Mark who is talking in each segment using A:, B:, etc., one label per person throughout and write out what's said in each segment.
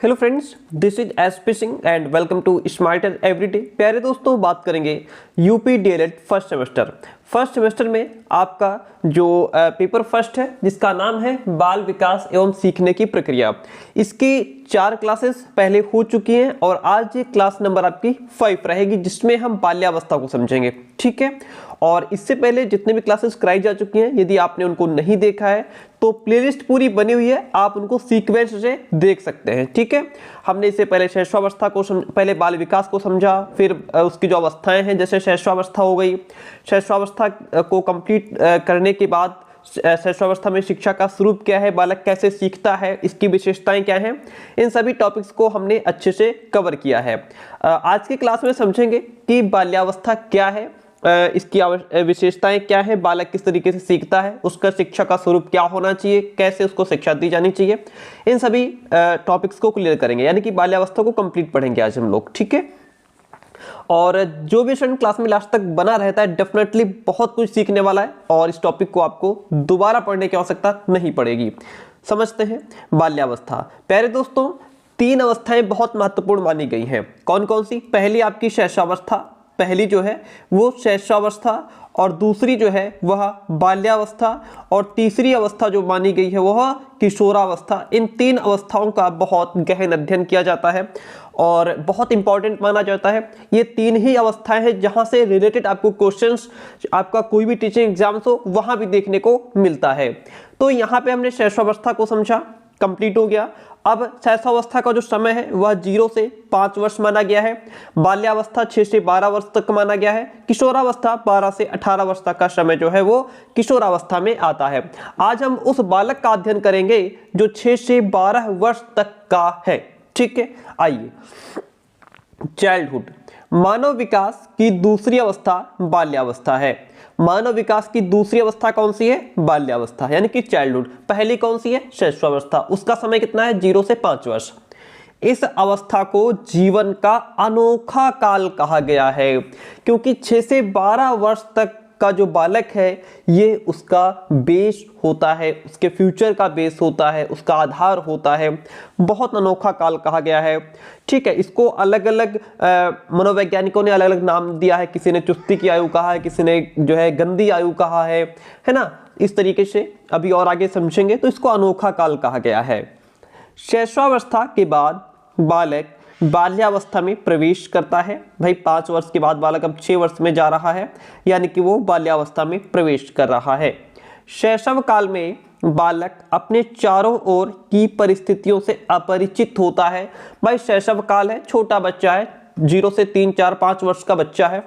A: Hello friends, this is SP Singh and welcome to smarter everyday. प्यारे दोस्तों, बात करेंगे यूपी डीएलएड फर्स्ट सेमेस्टर में आपका जो पेपर फर्स्ट है जिसका नाम है बाल विकास एवं सीखने की प्रक्रिया। इसकी 4 क्लासेस पहले हो चुकी हैं और आज ये क्लास नंबर आपकी 5 रहेगी जिसमें हम बाल्यावस्था को समझेंगे। ठीक है, और इससे पहले जितने भी क्लासेस कराई जा चुकी हैं, यदि आपने उनको नहीं देखा है तो प्लेलिस्ट पूरी बनी हुई है, आप उनको सीक्वेंस से देख सकते हैं। ठीक है, हमने इससे पहले शैशवावस्था को पहले बाल विकास को समझा, फिर उसकी जो अवस्थाएं हैं जैसे शैशवावस्था हो गई, शैशवावस्था को कंप्लीट करने के बाद शैशवावस्था में शिक्षा का स्वरूप क्या है, बालक कैसे सीखता है, इसकी विशेषताएं क्या हैं, इन सभी टॉपिक्स को हमने अच्छे से कवर किया है। आज की क्लास में समझेंगे कि बाल्यावस्था क्या है, इसकी विशेषताएं क्या है, बालक किस तरीके से सीखता है, उसका शिक्षा का स्वरूप क्या होना चाहिए, कैसे उसको शिक्षा दी जानी चाहिए, इन सभी टॉपिक्स को क्लियर करेंगे। यानी कि बाल्यावस्था को कंप्लीट पढ़ेंगे आज हम लोग। ठीक है, और जो भी स्टूडेंट क्लास में लास्ट तक बना रहता है डेफिनेटली बहुत कुछ सीखने वाला है और इस टॉपिक को आपको दोबारा पढ़ने की आवश्यकता नहीं पड़ेगी। समझते हैं बाल्यावस्था। प्यारे दोस्तों, 3 अवस्थाएं बहुत महत्वपूर्ण मानी गई हैं। कौन कौन सी? पहली आपकी शैशवावस्था, पहली जो है वो शैशवावस्था, और दूसरी जो है वह बाल्यावस्था, और तीसरी अवस्था जो मानी गई है वह किशोरावस्था। इन 3 अवस्थाओं का बहुत गहन अध्ययन किया जाता है और बहुत इंपॉर्टेंट माना जाता है। ये 3 ही अवस्थाएं हैं जहां से रिलेटेड आपको क्वेश्चंस, आपका कोई भी टीचिंग एग्जाम्स हो वहां भी देखने को मिलता है। तो यहाँ पे हमने शैशवावस्था को समझा, कंप्लीट हो गया। अब शैशवावस्था का जो समय है वह 0 से 5 वर्ष माना गया है, बाल्यावस्था 6 से 12 वर्ष तक माना गया है, किशोरावस्था 12 से 18 वर्ष तक का समय जो है वो किशोरावस्था में आता है। आज हम उस बालक का अध्ययन करेंगे जो 6 से 12 वर्ष तक का है। ठीक है, आइए। चाइल्डहुड, मानव विकास की दूसरी अवस्था बाल्यावस्था है। मानव विकास की दूसरी अवस्था कौन सी है? बाल्यावस्था, यानी कि चाइल्डहुड। पहली कौन सी है? शैशवावस्था। उसका समय कितना है? 0 से 5 वर्ष। इस अवस्था को जीवन का अनोखा काल कहा गया है क्योंकि 6 से 12 वर्ष तक का जो बालक है ये उसका बेस होता है, उसके फ्यूचर का बेस होता है, उसका आधार होता है। बहुत अनोखा काल कहा गया है। ठीक है, इसको अलग अलग मनोवैज्ञानिकों ने अलग अलग नाम दिया है। किसी ने चुस्ती की आयु कहा है, किसी ने जो है गंदी आयु कहा है ना। इस तरीके से अभी और आगे समझेंगे तो इसको अनोखा काल कहा गया है। शैशवावस्था के बाद बालक बाल्यावस्था में प्रवेश करता है। भाई 5 वर्ष के बाद बालक अब 6 वर्ष में जा रहा है, यानी कि वो बाल्यावस्था में प्रवेश कर रहा है। शैशव काल में बालक अपने चारों ओर की परिस्थितियों से अपरिचित होता है। भाई शैशव काल है, छोटा बच्चा है, 0 से 3, 4, 5 वर्ष का बच्चा है,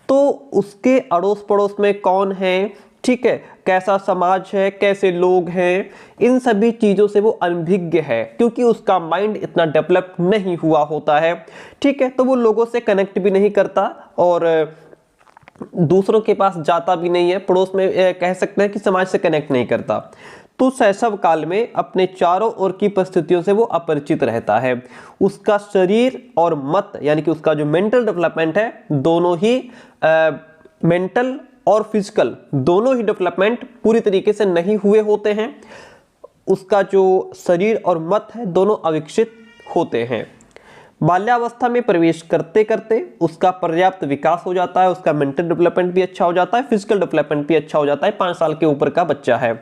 A: तो उसके अड़ोस पड़ोस में कौन है, ठीक है, कैसा समाज है, कैसे लोग हैं, इन सभी चीजों से वो अनभिज्ञ है क्योंकि उसका माइंड इतना डेवलप नहीं हुआ होता है। ठीक है, तो वो लोगों से कनेक्ट भी नहीं करता और दूसरों के पास जाता भी नहीं है, पड़ोस में कह सकते हैं कि समाज से कनेक्ट नहीं करता। तो शैशव काल में अपने चारों ओर की परिस्थितियों से वो अपरिचित रहता है। उसका शरीर और मत यानी कि उसका जो मेंटल डेवलपमेंट है, दोनों ही मेंटल और फिजिकल दोनों ही डेवलपमेंट पूरी तरीके से नहीं हुए होते हैं। उसका जो शरीर और मत है दोनों अविकसित होते हैं। बाल्यावस्था में प्रवेश करते करते उसका पर्याप्त विकास हो जाता है, उसका मेंटल डेवलपमेंट भी अच्छा हो जाता है, फिजिकल डेवलपमेंट भी अच्छा हो जाता है। 5 साल के ऊपर का बच्चा है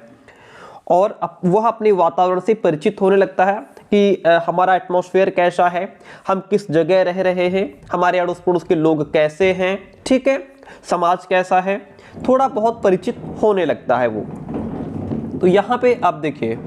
A: और वह अपने वातावरण से परिचित होने लगता है कि हमारा एटमॉस्फेयर कैसा है, हम किस जगह रह रहे हैं, हमारे अड़ोस पड़ोस के लोग कैसे हैं, ठीक है, समाज कैसा है, थोड़ा बहुत परिचित होने लगता है वो। तो यहाँ पे आप देखिए,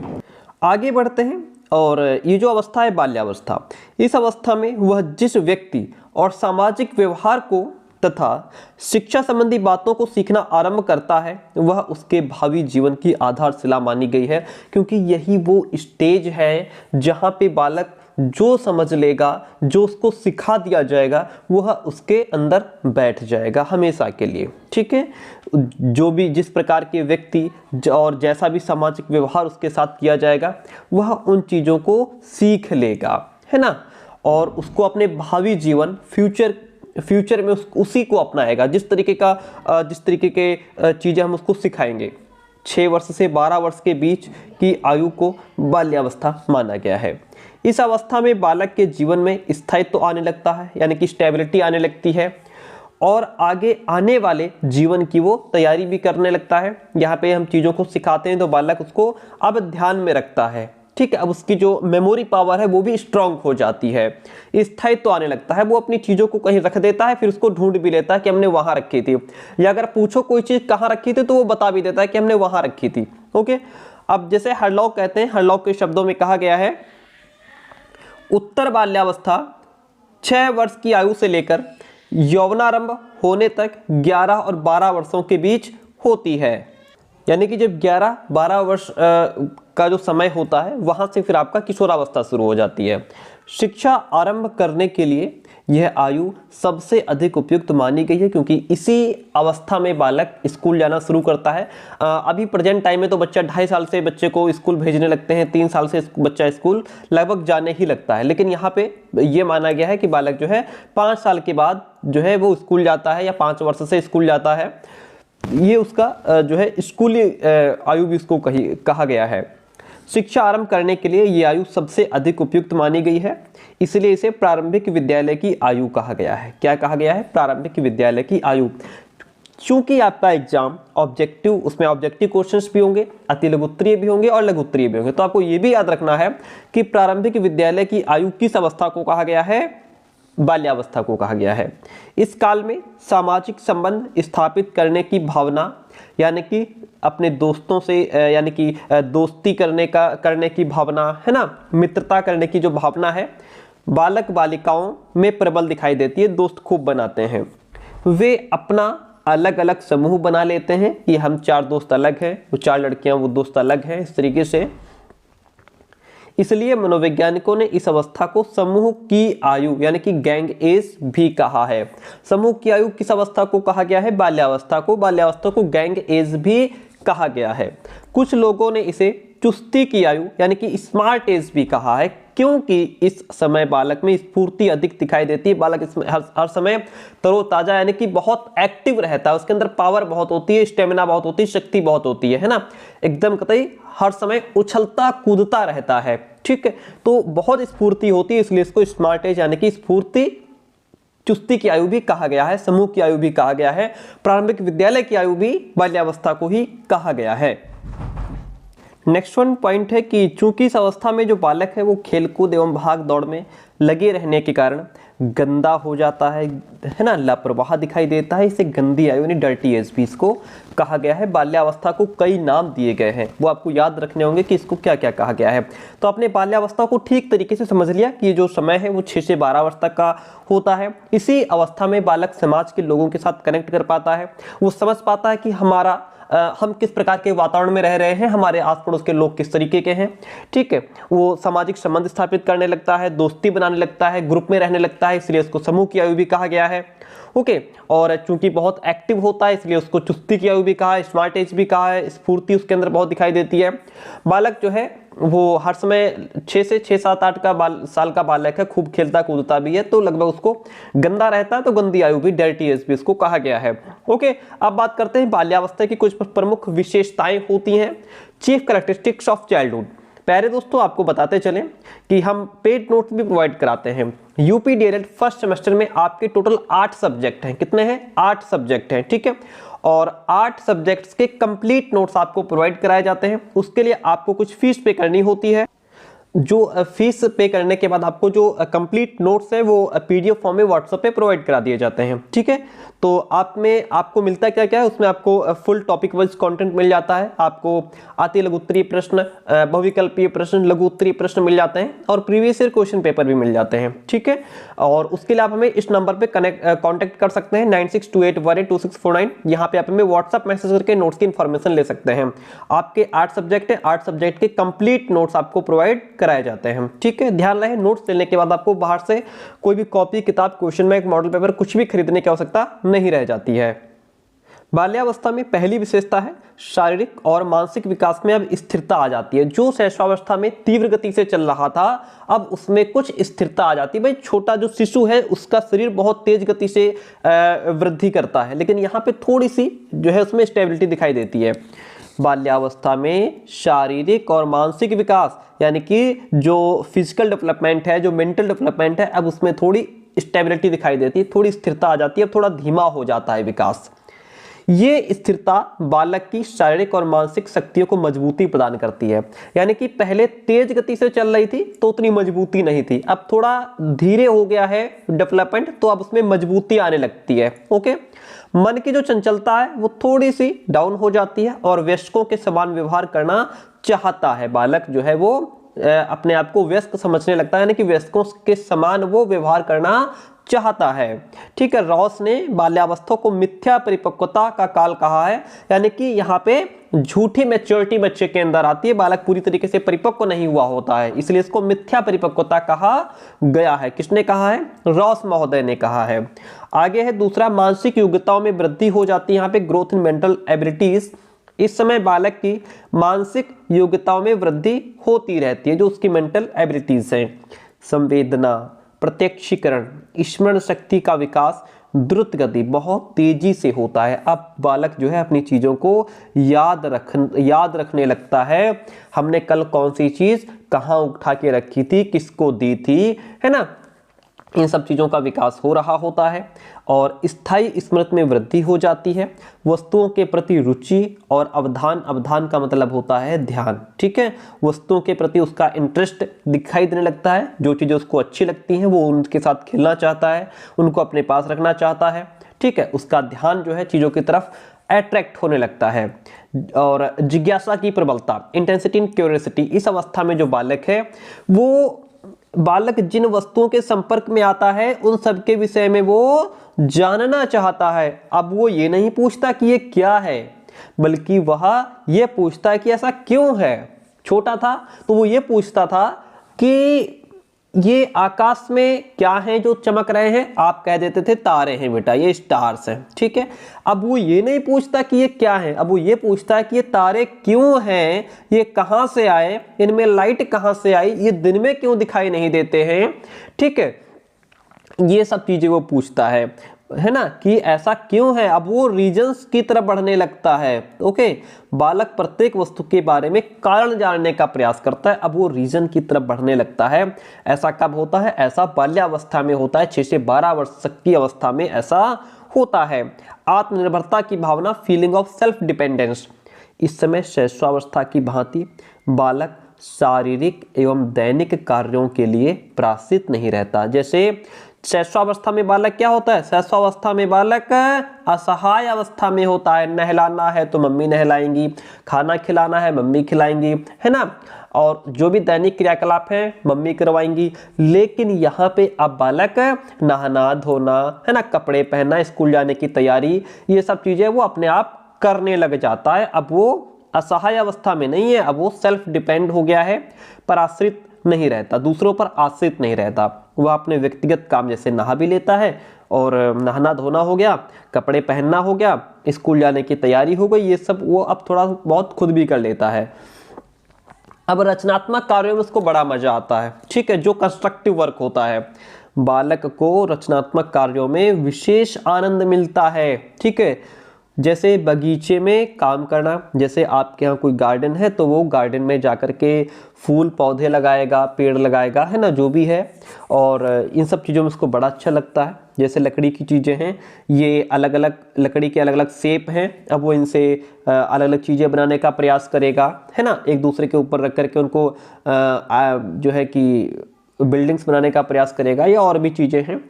A: आगे बढ़ते हैं और ये जो अवस्था है बाल्यावस्था, इस अवस्था में वह जिस व्यक्ति और सामाजिक व्यवहार को तथा शिक्षा संबंधी बातों को सीखना आरंभ करता है वह उसके भावी जीवन की आधारशिला मानी गई है क्योंकि यही वो स्टेज है जहाँ पे बालक जो समझ लेगा, जो उसको सिखा दिया जाएगा वह उसके अंदर बैठ जाएगा हमेशा के लिए। ठीक है, जो भी जिस प्रकार के व्यक्ति और जैसा भी सामाजिक व्यवहार उसके साथ किया जाएगा वह उन चीज़ों को सीख लेगा, है ना, और उसको अपने भावी जीवन फ्यूचर में उसी को अपनाएगा। जिस तरीके के चीज़ें हम उसको सिखाएंगे, 6 वर्ष से 12 वर्ष के बीच की आयु को बाल्यावस्था माना गया है। इस अवस्था में बालक के जीवन में स्थायित्व आने लगता है, यानी कि स्टेबिलिटी आने लगती है और आगे आने वाले जीवन की वो तैयारी भी करने लगता है। यहाँ पे हम चीज़ों को सिखाते हैं तो बालक उसको अब ध्यान में रखता है, ठीक है। अब उसकी जो मेमोरी पावर है वो भी स्ट्रांग हो जाती है, स्थायित्व आने लगता है। वो अपनी चीज़ों को कहीं रख देता है, फिर उसको ढूंढ भी लेता है कि हमने वहाँ रखी थी, या अगर पूछो कोई चीज़ कहाँ रखी थी तो वो बता भी देता है कि हमने वहाँ रखी थी। ओके, अब जैसे हरलॉक कहते हैं, हरलॉक के शब्दों में कहा गया है उत्तर बाल्यावस्था 6 वर्ष की आयु से लेकर यौवनारंभ होने तक 11 और 12 वर्षों के बीच होती है। यानी कि जब 11-12 वर्ष का जो समय होता है वहाँ से फिर आपका किशोरावस्था शुरू हो जाती है। शिक्षा आरंभ करने के लिए यह आयु सबसे अधिक उपयुक्त मानी गई है, क्योंकि इसी अवस्था में बालक स्कूल जाना शुरू करता है। अभी प्रेजेंट टाइम में तो बच्चा 2.5 साल से बच्चे को स्कूल भेजने लगते हैं, 3 साल से बच्चा स्कूल लगभग जाने ही लगता है। लेकिन यहाँ पे ये माना गया है कि बालक जो है 5 साल के बाद जो है वो स्कूल जाता है, या 5 वर्ष से स्कूल जाता है। ये उसका जो है स्कूली आयु भी उसको कहा गया है। शिक्षा आरंभ करने के लिए ये आयु सबसे अधिक उपयुक्त मानी गई है, इसलिए इसे प्रारंभिक विद्यालय की आयु कहा गया है। क्या कहा गया है? प्रारंभिक विद्यालय की आयु। चूंकि आपका एग्जाम ऑब्जेक्टिव, उसमें ऑब्जेक्टिव क्वेश्चंस भी होंगे, अति लघुत्तरीय भी होंगे और लघुत्तरीय भी होंगे, तो आपको ये भी याद रखना है कि प्रारंभिक विद्यालय की आयु किस अवस्था को कहा गया है? बाल्यावस्था को कहा गया है। इस काल में सामाजिक संबंध स्थापित करने की भावना, यानी कि अपने दोस्तों से यानी कि दोस्ती करने की भावना है ना, मित्रता करने की जो भावना है, बालक बालिकाओं में प्रबल दिखाई देती है। दोस्त खूब बनाते हैं, वे अपना अलग अलग समूह बना लेते हैं कि हम 4 दोस्त अलग हैं, वो 4 लड़कियां वो दोस्त अलग हैं, इस तरीके से। इसलिए मनोवैज्ञानिकों ने इस अवस्था को समूह की आयु यानी कि गैंग एज भी कहा है। समूह की आयु किस अवस्था को कहा गया है? बाल्यावस्था को। बाल्यावस्था को गैंग एज भी कहा गया है। कुछ लोगों ने इसे चुस्ती की आयु यानी कि स्मार्ट एज भी कहा है, क्योंकि इस समय बालक में स्फूर्ति अधिक दिखाई देती है। बालक इसमें हर समय तरोताजा यानी कि बहुत एक्टिव रहता है, उसके अंदर पावर बहुत होती है, स्टेमिना बहुत होती है, शक्ति बहुत होती है ना, एकदम कतई हर समय उछलता कूदता रहता है, ठीक है। तो बहुत स्फूर्ति होती है, इसलिए इसको स्मार्ट एज यानी कि स्फूर्ति चुस्ती की आयु भी कहा गया है, समूह की आयु भी कहा गया है, प्रारंभिक विद्यालय की आयु भी बाल्यावस्था को ही कहा गया है। नेक्स्ट वन पॉइंट है कि चूंकि इस अवस्था में जो बालक है वो खेलकूद एवं भाग दौड़ में लगे रहने के कारण गंदा हो जाता है ना, लापरवाह दिखाई देता है, इसे गंदी आयु यानी डर्टी एज भी इसको कहा गया है। बाल्यावस्था को कई नाम दिए गए हैं, वो आपको याद रखने होंगे कि इसको क्या क्या कहा गया है। तो आपने बाल्यावस्था को ठीक तरीके से समझ लिया कि ये जो समय है वो 6 से 12 वर्ष तक का होता है। इसी अवस्था में बालक समाज के लोगों के साथ कनेक्ट कर पाता है, वो समझ पाता है कि हम किस प्रकार के वातावरण में रह रहे हैं, हमारे आस पड़ोस के लोग किस तरीके के हैं, ठीक है। वो सामाजिक संबंध स्थापित करने लगता है, दोस्ती बनाने लगता है, ग्रुप में रहने लगता है, इसलिए उसको समूह की आयु भी कहा गया है। ओके, और चूंकि बहुत एक्टिव होता है इसलिए उसको चुस्ती की आयु भी कहा है, स्मार्ट एज भी कहा है, स्फूर्ति उसके अंदर बहुत दिखाई देती है। बालक जो है वो हर समय 6 से 6-7-8 साल का बालक है, खूब खेलता कूदता भी है, तो लगभग उसको गंदा रहता है, तो गंदी आयु भी डर्टी एज भी उसको कहा गया है। ओके, अब बात करते हैं बाल्यावस्था की कुछ प्रमुख विशेषताएं होती हैं। Chief characteristics of childhood. प्यारे दोस्तों, आपको बताते चलें कि हम पेड नोट्स भी प्रोवाइड कराते हैं। यूपी डीएलएड फर्स्ट सेमेस्टर में आपके टोटल 8 सब्जेक्ट हैं। कितने हैं? 8 सब्जेक्ट हैं, ठीक है। और 8 सब्जेक्ट्स के कंप्लीट नोट्स आपको प्रोवाइड कराए जाते हैं। उसके लिए आपको कुछ फीस पे करनी होती है। जो फीस पे करने के बाद आपको जो कंप्लीट नोट्स है वो पीडीएफ फॉर्म में व्हाट्सएप पे प्रोवाइड करा दिए जाते हैं, ठीक है। तो आपको मिलता है क्या क्या है उसमें? आपको फुल टॉपिक वाइज कंटेंट मिल जाता है, आपको अति लघु उत्तरीय प्रश्न, बहुविकल्पीय प्रश्न, लघु उत्तरीय प्रश्न मिल जाते हैं, और प्रीवियस ईयर क्वेश्चन पेपर भी मिल जाते हैं, ठीक है। और उसके लिए आप हमें इस नंबर पे कॉन्टेक्ट कर सकते हैं 9628182649। यहाँ पे आप हमें व्हाट्सएप मैसेज करके नोट्स की इंफॉर्मेशन ले सकते हैं। आपके 8 सब्जेक्ट है, 8 सब्जेक्ट के कंप्लीट नोट्स आपको प्रोवाइड कराए जाते हैं, ठीक है। ध्यान रहे, नोट्स लेने के बाद आपको बाहर से कोई भी कॉपी, किताब, क्वेश्चन बैंक, मॉडल पेपर कुछ भी खरीदने की आवश्यकता नहीं रह जाती है। बाल्यावस्था में पहली विशेषता है शारीरिक और मानसिक विकास में अब स्थिरता आ जाती है। जो शैशवावस्था में तीव्र गति से चल रहा था, अब उसमें कुछ स्थिरता आ जाती है। भाई छोटा जो शिशु है उसका शरीर बहुत तेज गति से वृद्धि करता है, लेकिन यहाँ पे थोड़ी सी जो है उसमें स्टेबिलिटी दिखाई देती है। बाल्यावस्था में शारीरिक और मानसिक विकास, यानी कि जो फिजिकल डेवलपमेंट है, जो मेंटल डेवलपमेंट है, अब उसमें थोड़ी स्टेबिलिटी दिखाई देती है, थोड़ी स्थिरता आ जाती है, अब थोड़ा धीमा हो जाता है विकास। ये स्थिरता बालक की शारीरिक और मानसिक शक्तियों को मजबूती प्रदान करती है। यानी कि पहले तेज गति से चल रही थी तो उतनी मजबूती नहीं थी, अब थोड़ा धीरे हो गया है डेवलपमेंट, तो अब उसमें मजबूती आने लगती है। ओके, मन की जो चंचलता है वो थोड़ी सी डाउन हो जाती है और वयस्कों के समान व्यवहार करना चाहता है। बालक जो है वो अपने आप को व्यस्क समझने लगता है, यानी कि वयस्कों के समान वो व्यवहार करना चाहता है। ठीक है, रॉस ने बाल्यावस्था को मिथ्या परिपक्वता का काल कहा है, यानी कि यहाँ पे झूठी मैच्योरिटी बच्चे के अंदर आती है, बालक पूरी तरीके से परिपक्व नहीं हुआ होता है, इसलिए इसको मिथ्या परिपक्वता कहा गया है। किसने कहा है? रॉस महोदय ने कहा है। आगे है दूसरा, मानसिक योग्यताओं में वृद्धि हो जाती है, यहाँ पे ग्रोथ इन मेंटल एबिलिटीज। इस समय बालक की मानसिक योग्यताओं में वृद्धि होती रहती है, जो उसकी मेंटल एबिलिटीज हैं। संवेदना, प्रत्यक्षीकरण, स्मरण शक्ति का विकास द्रुत गति, बहुत तेजी से होता है। अब बालक जो है अपनी चीजों को याद रखने लगता है, हमने कल कौन सी चीज कहाँ उठा के रखी थी, किसको दी थी, है ना, इन सब चीज़ों का विकास हो रहा होता है। और स्थायी स्मृति में वृद्धि हो जाती है। वस्तुओं के प्रति रुचि और अवधान का मतलब होता है ध्यान। ठीक है, वस्तुओं के प्रति उसका इंटरेस्ट दिखाई देने लगता है, जो चीज़ें उसको अच्छी लगती हैं वो उनके साथ खेलना चाहता है, उनको अपने पास रखना चाहता है। ठीक है, उसका ध्यान जो है चीज़ों की तरफ अट्रैक्ट होने लगता है। और जिज्ञासा की प्रबलता, इंटेंसिटी इन क्यूरियोसिटी, इस अवस्था में जो बालक है वो बालक जिन वस्तुओं के संपर्क में आता है उन सब के विषय में वो जानना चाहता है। अब वो ये नहीं पूछता कि ये क्या है, बल्कि वह ये पूछता है कि ऐसा क्यों है। छोटा था तो वो ये पूछता था कि ये आकाश में क्या है जो चमक रहे हैं, आप कह देते थे तारे हैं बेटा, ये स्टार्स हैं। ठीक है, अब वो ये नहीं पूछता कि ये क्या है, अब वो ये पूछता है कि ये तारे क्यों हैं, ये कहां से आए, इनमें लाइट कहां से आई, ये दिन में क्यों दिखाई नहीं देते हैं। ठीक है, ये सब चीजें वो पूछता है ना, कि ऐसा क्यों है। अब वो रीजंस की तरफ बढ़ने लगता है। ओके, बालक प्रत्येक वस्तु के बारे में कारण जानने का प्रयास करता है, अब वो रीजन की तरफ बढ़ने लगता है। ऐसा कब होता है? ऐसा बाल्यावस्था में होता है, 6 से 12 वर्ष तक की अवस्था में ऐसा होता है। आत्मनिर्भरता की भावना, फीलिंग ऑफ सेल्फ डिपेंडेंस, इस समय शैशवावस्था की भांति बालक शारीरिक एवं दैनिक कार्यों के लिए प्राश्चित नहीं रहता। जैसे शैशवावस्था में बालक क्या होता है? शैशवावस्था में बालक असहाय अवस्था में होता है। नहलाना है तो मम्मी नहलाएंगी, खाना खिलाना है मम्मी खिलाएंगी, है ना, और जो भी दैनिक क्रियाकलाप है मम्मी करवाएंगी। लेकिन यहाँ पे अब बालक नहाना धोना, है ना, कपड़े पहनना, स्कूल जाने की तैयारी, ये सब चीजें वो अपने आप करने लग जाता है। अब वो असहाय अवस्था में नहीं है, अब वो सेल्फ डिपेंड हो गया है, पर आश्रित नहीं रहता, दूसरों पर आश्रित नहीं रहता। वह अपने व्यक्तिगत काम जैसे नहा भी लेता है, और नहाना धोना हो गया, कपड़े पहनना हो गया, स्कूल जाने की तैयारी हो गई, ये सब वो अब थोड़ा बहुत खुद भी कर लेता है। अब रचनात्मक कार्यों में उसको बड़ा मजा आता है। ठीक है, जो कंस्ट्रक्टिव वर्क होता है, बालक को रचनात्मक कार्यों में विशेष आनंद मिलता है। ठीक है, जैसे बगीचे में काम करना, जैसे आपके यहाँ कोई गार्डन है तो वो गार्डन में जाकर के फूल पौधे लगाएगा, पेड़ लगाएगा, है ना, जो भी है, और इन सब चीज़ों में उसको बड़ा अच्छा लगता है। जैसे लकड़ी की चीज़ें हैं, ये अलग अलग लकड़ी के अलग अलग शेप हैं, अब वो इनसे अलग अलग चीज़ें बनाने का प्रयास करेगा, है ना, एक दूसरे के ऊपर रख करके उनको जो है कि बिल्डिंग्स बनाने का प्रयास करेगा, या और भी चीज़ें हैं।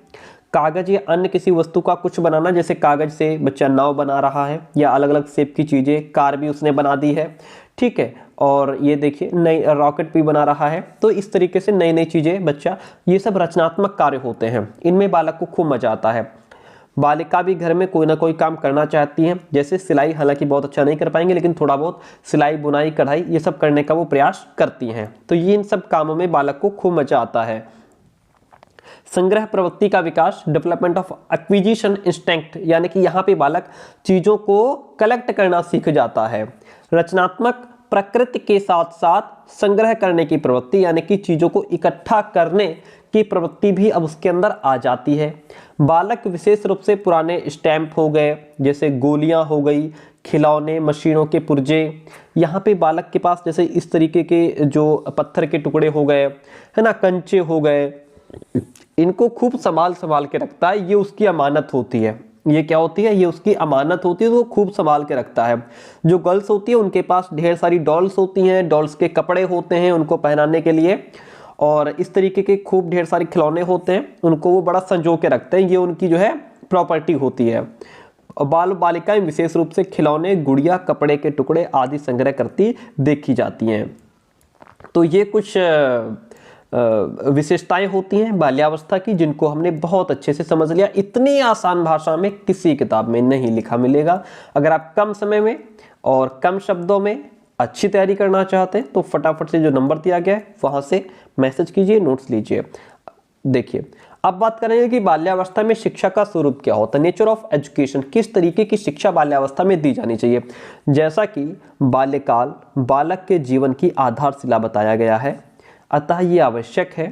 A: कागज या अन्य किसी वस्तु का कुछ बनाना, जैसे कागज से बच्चा नाव बना रहा है, या अलग अलग शेप की चीजें, कार भी उसने बना दी है। ठीक है, और ये देखिए नई रॉकेट भी बना रहा है। तो इस तरीके से नई नई चीजें बच्चा, ये सब रचनात्मक कार्य होते हैं, इनमें बालक को खूब मजा आता है। बालिका भी घर में कोई ना कोई काम करना चाहती हैं, जैसे सिलाई, हालांकि बहुत अच्छा नहीं कर पाएंगे, लेकिन थोड़ा बहुत सिलाई बुनाई कढ़ाई ये सब करने का वो प्रयास करती हैं। तो ये इन सब कामों में बालक को खूब मजा आता है। संग्रह प्रवृत्ति का विकास, डेवलपमेंट ऑफ एक्विजिशन इंस्टिंक्ट, यानी कि यहाँ पे बालक चीजों को कलेक्ट करना सीख जाता है। रचनात्मक प्रकृति के साथ साथ संग्रह करने की प्रवृत्ति, यानी कि चीजों को इकट्ठा करने की प्रवृत्ति भी अब उसके अंदर आ जाती है। बालक विशेष रूप से पुराने स्टैम्प हो गए, जैसे गोलियां हो गई, खिलौने, मशीनों के पुर्जे, यहाँ पे बालक के पास जैसे इस तरीके के जो पत्थर के टुकड़े हो गए, है ना, कंचे हो गए, इनको खूब संभाल के रखता है। ये उसकी अमानत होती है। ये क्या होती है? ये उसकी अमानत होती है, तो वो खूब संभाल के रखता है। जो गर्ल्स होती है उनके पास ढेर सारी डॉल्स होती हैं, डॉल्स के कपड़े होते हैं उनको पहनाने के लिए, और इस तरीके के खूब ढेर सारे खिलौने होते हैं, उनको वो बड़ा संजो के रखते हैं। ये उनकी जो है प्रॉपर्टी होती है। और बाल बालिकाएं विशेष रूप से खिलौने, गुड़िया, कपड़े के टुकड़े आदि संग्रह करती देखी जाती हैं। तो ये कुछ विशेषताएं होती हैं बाल्यावस्था की, जिनको हमने बहुत अच्छे से समझ लिया। इतनी आसान भाषा में किसी किताब में नहीं लिखा मिलेगा। अगर आप कम समय में और कम शब्दों में अच्छी तैयारी करना चाहते हैं तो फटाफट से जो नंबर दिया गया है वहां से मैसेज कीजिए, नोट्स लीजिए। देखिए, अब बात करेंगे कि बाल्यावस्था में शिक्षा का स्वरूप क्या होता है, नेचर ऑफ एजुकेशन, किस तरीके की शिक्षा बाल्यावस्था में दी जानी चाहिए। जैसा कि बाल्यकाल बालक के जीवन की आधारशिला बताया गया है, अतः ये आवश्यक है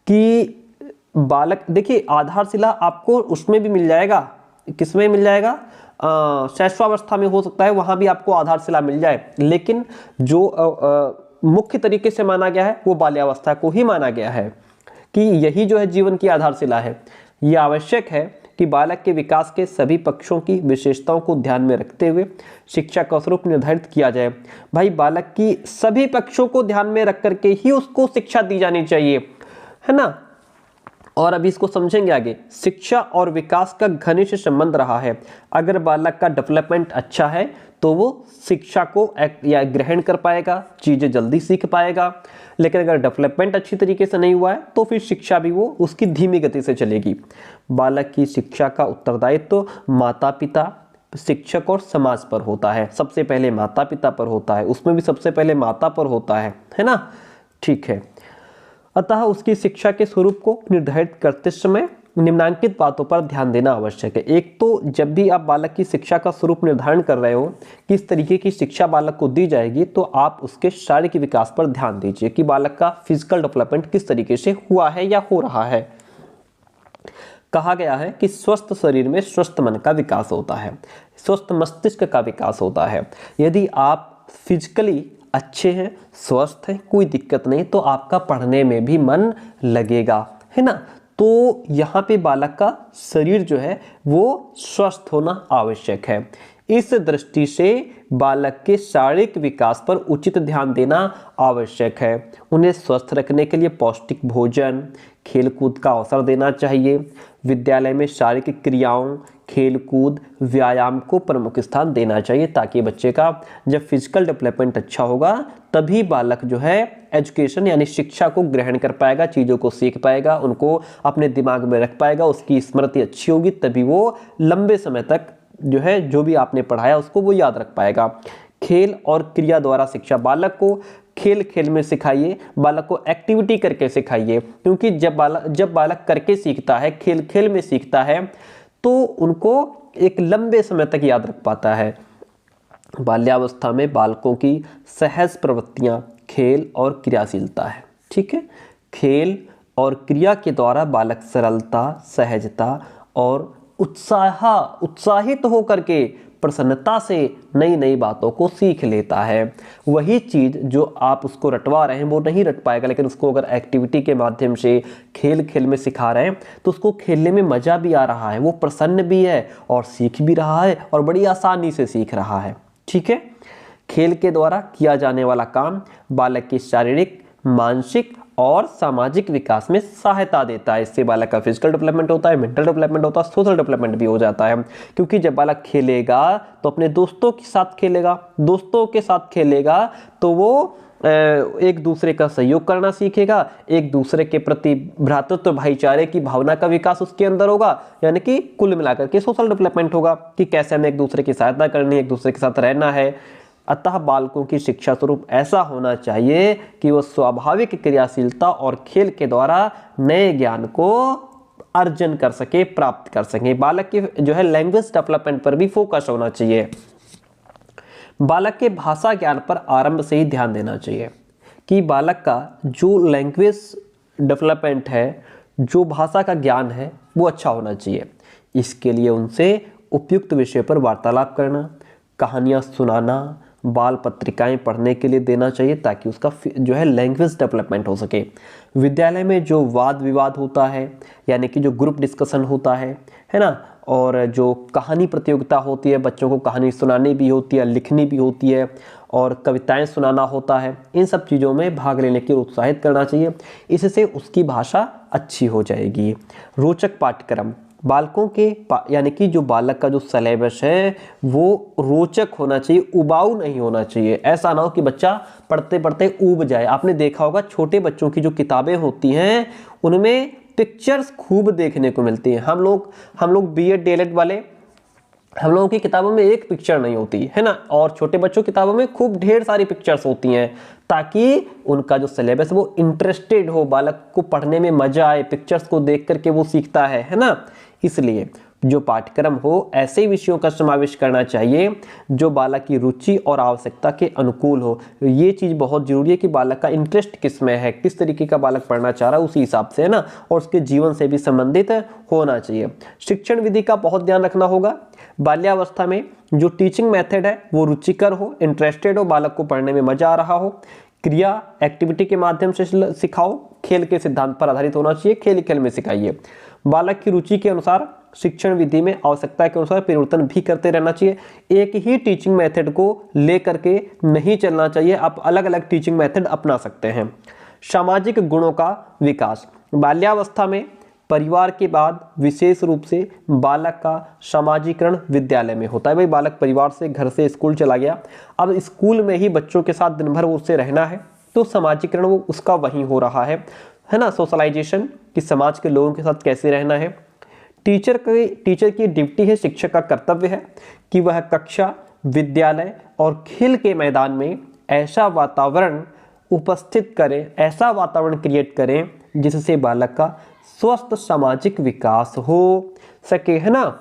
A: कि बालक, देखिए आधारशिला आपको उसमें भी मिल जाएगा, किसमें मिल जाएगा, शैशवावस्था में हो सकता है, वहां भी आपको आधारशिला मिल जाए, लेकिन जो मुख्य तरीके से माना गया है वो बाल्यावस्था को ही माना गया है कि यही जो है जीवन की आधारशिला है। यह आवश्यक है कि बालक के विकास के सभी पक्षों की विशेषताओं को ध्यान में रखते हुए शिक्षा का स्वरूप निर्धारित किया जाए। भाई, बालक की सभी पक्षों को ध्यान में रख करके ही उसको शिक्षा दी जानी चाहिए, है ना। और अभी इसको समझेंगे आगे। शिक्षा और विकास का घनिष्ठ संबंध रहा है। अगर बालक का डेवलपमेंट अच्छा है तो वो शिक्षा को या ग्रहण कर पाएगा, चीजें जल्दी सीख पाएगा। लेकिन अगर डेवलपमेंट अच्छी तरीके से नहीं हुआ है तो फिर शिक्षा भी वो उसकी धीमी गति से चलेगी। बालक की शिक्षा का उत्तरदायित्व तो माता पिता, शिक्षक और समाज पर होता है। सबसे पहले माता पिता पर होता है, उसमें भी सबसे पहले माता पर होता है ना। ठीक है, अतः उसकी शिक्षा के स्वरूप को निर्धारित करते समय निम्नांकित बातों पर ध्यान देना आवश्यक है। एक तो जब भी आप बालक की शिक्षा का स्वरूप निर्धारण कर रहे हो, किस तरीके की शिक्षा बालक को दी जाएगी, तो आप उसके शारीरिक विकास पर ध्यान दीजिए कि बालक का फिजिकल डेवलपमेंट किस तरीके से हुआ है या हो रहा है। कहा गया है कि स्वस्थ शरीर में स्वस्थ मन का विकास होता है, स्वस्थ मस्तिष्क का विकास होता है। यदि आप फिजिकली अच्छे हैं, स्वस्थ हैं, कोई दिक्कत नहीं, तो आपका पढ़ने में भी मन लगेगा, है ना। तो यहाँ पे बालक का शरीर जो है वो स्वस्थ होना आवश्यक है। इस दृष्टि से बालक के शारीरिक विकास पर उचित ध्यान देना आवश्यक है। उन्हें स्वस्थ रखने के लिए पौष्टिक भोजन, खेलकूद का अवसर देना चाहिए। विद्यालय में शारीरिक क्रियाओं, खेलकूद, व्यायाम को प्रमुख स्थान देना चाहिए, ताकि बच्चे का जब फिजिकल डेवलपमेंट अच्छा होगा तभी बालक जो है एजुकेशन यानी शिक्षा को ग्रहण कर पाएगा, चीज़ों को सीख पाएगा, उनको अपने दिमाग में रख पाएगा, उसकी स्मृति अच्छी होगी, तभी वो लंबे समय तक जो है जो भी आपने पढ़ाया उसको वो याद रख पाएगा। खेल और क्रिया द्वारा शिक्षा, बालक को खेल खेल में सिखाइए, बालक को एक्टिविटी करके सिखाइए, क्योंकि जब बालक करके सीखता है, खेल खेल में सीखता है, तो उनको एक लंबे समय तक याद रख पाता है। बाल्यावस्था में बालकों की सहज प्रवृत्तियां खेल और क्रियाशीलता है। ठीक है, खेल और क्रिया के द्वारा बालक सरलता, सहजता और उत्साहित होकर के प्रसन्नता से नई नई बातों को सीख लेता है। वही चीज़ जो आप उसको रटवा रहे हैं वो नहीं रट पाएगा, लेकिन उसको अगर एक्टिविटी के माध्यम से खेल खेल में सिखा रहे हैं तो उसको खेलने में मज़ा भी आ रहा है, वो प्रसन्न भी है और सीख भी रहा है और बड़ी आसानी से सीख रहा है। ठीक है, खेल के द्वारा किया जाने वाला काम बालक की शारीरिक, मानसिक और सामाजिक विकास में सहायता देता है। इससे बालक का फिजिकल डेवलपमेंट होता है, मेंटल डेवलपमेंट होता है, सोशल डेवलपमेंट भी हो जाता है। क्योंकि जब बालक खेलेगा तो अपने दोस्तों के साथ खेलेगा, तो वो एक दूसरे का सहयोग करना सीखेगा, एक दूसरे के प्रति भ्रातृत्व, भाईचारे की भावना का विकास उसके अंदर होगा। यानी कि कुल मिलाकर के सोशल डेवलपमेंट होगा कि कैसे हमें एक दूसरे की सहायता करनी है, एक दूसरे के साथ रहना है। अतः बालकों की शिक्षा स्वरूप ऐसा होना चाहिए कि वो स्वाभाविक क्रियाशीलता और खेल के द्वारा नए ज्ञान को अर्जन कर सके, प्राप्त कर सके। बालक के जो है लैंग्वेज डेवलपमेंट पर भी फोकस होना चाहिए। बालक के भाषा ज्ञान पर आरंभ से ही ध्यान देना चाहिए कि बालक का जो लैंग्वेज डेवलपमेंट है, जो भाषा का ज्ञान है वो अच्छा होना चाहिए। इसके लिए उनसे उपयुक्त विषय पर वार्तालाप करना, कहानियाँ सुनाना, बाल पत्रिकाएं पढ़ने के लिए देना चाहिए ताकि उसका जो है लैंग्वेज डेवलपमेंट हो सके। विद्यालय में जो वाद विवाद होता है, यानी कि जो ग्रुप डिस्कशन होता है ना, और जो कहानी प्रतियोगिता होती है, बच्चों को कहानी सुनानी भी होती है, लिखनी भी होती है और कविताएं सुनाना होता है, इन सब चीज़ों में भाग लेने के लिए उत्साहित करना चाहिए। इससे उसकी भाषा अच्छी हो जाएगी। रोचक पाठ्यक्रम, बालकों के यानी कि जो बालक का जो सिलेबस है वो रोचक होना चाहिए, उबाऊ नहीं होना चाहिए। ऐसा ना हो कि बच्चा पढ़ते पढ़ते ऊब जाए। आपने देखा होगा छोटे बच्चों की जो किताबें होती हैं उनमें पिक्चर्स खूब देखने को मिलती हैं। हम लोग बीएड डीएलएड वाले, हम लोगों की किताबों में एक पिक्चर नहीं होती है ना, और छोटे बच्चों की किताबों में खूब ढेर सारी पिक्चर्स होती हैं ताकि उनका जो सिलेबस है वो इंटरेस्टेड हो, बालक को पढ़ने में मजा आए, पिक्चर्स को देख करके वो सीखता है ना। इसलिए जो पाठ्यक्रम हो ऐसे विषयों का समावेश करना चाहिए जो बालक की रुचि और आवश्यकता के अनुकूल हो। ये चीज़ बहुत जरूरी है कि बालक का इंटरेस्ट किस में है, किस तरीके का बालक पढ़ना चाह रहा है, उसी हिसाब से है ना, और उसके जीवन से भी संबंधित होना चाहिए। शिक्षण विधि का बहुत ध्यान रखना होगा। बाल्यावस्था में जो टीचिंग मेथड है वो रुचिकर हो, इंटरेस्टेड हो, बालक को पढ़ने में मजा आ रहा हो। क्रिया एक्टिविटी के माध्यम से सिखाओ, खेल के सिद्धांत पर आधारित होना चाहिए, खेल खेल में सिखाइए। बालक की रुचि के अनुसार शिक्षण विधि में आवश्यकता के अनुसार परिवर्तन भी करते रहना चाहिए। एक ही टीचिंग मेथड को लेकर के नहीं चलना चाहिए, आप अलग अलग टीचिंग मेथड अपना सकते हैं। सामाजिक गुणों का विकास, बाल्यावस्था में परिवार के बाद विशेष रूप से बालक का सामाजिकरण विद्यालय में होता है। भाई बालक परिवार से, घर से स्कूल चला गया, अब स्कूल में ही बच्चों के साथ दिन भर उससे रहना है, तो सामाजिकरण वो उसका वहीं हो रहा है ना, सोशलाइजेशन कि समाज के लोगों के साथ कैसे रहना है। टीचर की ड्यूटी है, शिक्षक का कर्तव्य है कि वह कक्षा, विद्यालय और खेल के मैदान में ऐसा वातावरण उपस्थित करें, ऐसा वातावरण क्रिएट करें जिससे बालक का स्वस्थ सामाजिक विकास हो सके, है ना।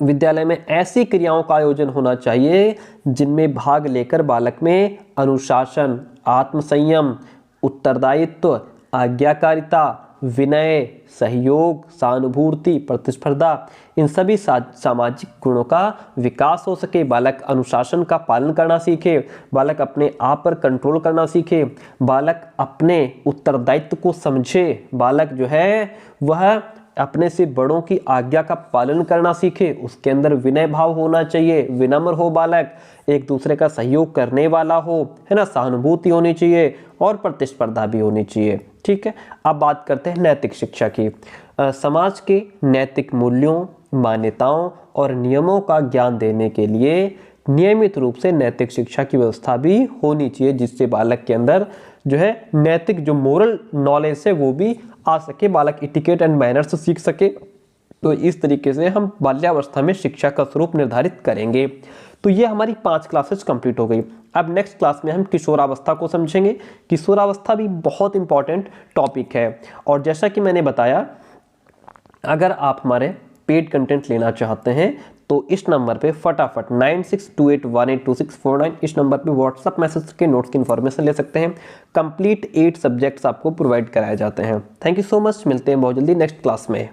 A: विद्यालय में ऐसी क्रियाओं का आयोजन होना चाहिए जिनमें भाग लेकर बालक में अनुशासन, आत्मसंयम, उत्तरदायित्व, आज्ञाकारिता, विनय, सहयोग, सहानुभूति, प्रतिस्पर्धा, इन सभी सामाजिक गुणों का विकास हो सके। बालक अनुशासन का पालन करना सीखे, बालक अपने आप पर कंट्रोल करना सीखे, बालक अपने उत्तरदायित्व को समझे, बालक जो है वह अपने से बड़ों की आज्ञा का पालन करना सीखे, उसके अंदर विनय भाव होना चाहिए, विनम्र हो बालक, एक दूसरे का सहयोग करने वाला हो, है ना, सहानुभूति होनी चाहिए और प्रतिस्पर्धा भी होनी चाहिए। ठीक है, अब बात करते हैं नैतिक शिक्षा की। समाज के नैतिक मूल्यों, मान्यताओं और नियमों का ज्ञान देने के लिए नियमित रूप से नैतिक शिक्षा की व्यवस्था भी होनी चाहिए, जिससे बालक के अंदर जो है नैतिक जो मोरल नॉलेज है वो भी आ सके, बालक इटिकेट एंड मैनर्स सीख सके। तो इस तरीके से हम बाल्यावस्था में शिक्षा का स्वरूप निर्धारित करेंगे। तो ये हमारी 5 क्लासेस कंप्लीट हो गई। अब नेक्स्ट क्लास में हम किशोरावस्था को समझेंगे। किशोरावस्था भी बहुत इंपॉर्टेंट टॉपिक है, और जैसा कि मैंने बताया, अगर आप हमारे पेड कंटेंट लेना चाहते हैं तो इस नंबर पे फटाफट 9628182649 इस नंबर पे व्हाट्सएप मैसेज के नोट्स की इन्फॉर्मेशन ले सकते हैं। कंप्लीट 8 सब्जेक्ट्स आपको प्रोवाइड कराए जाते हैं। थैंक यू सो मच, मिलते हैं बहुत जल्दी नेक्स्ट क्लास में।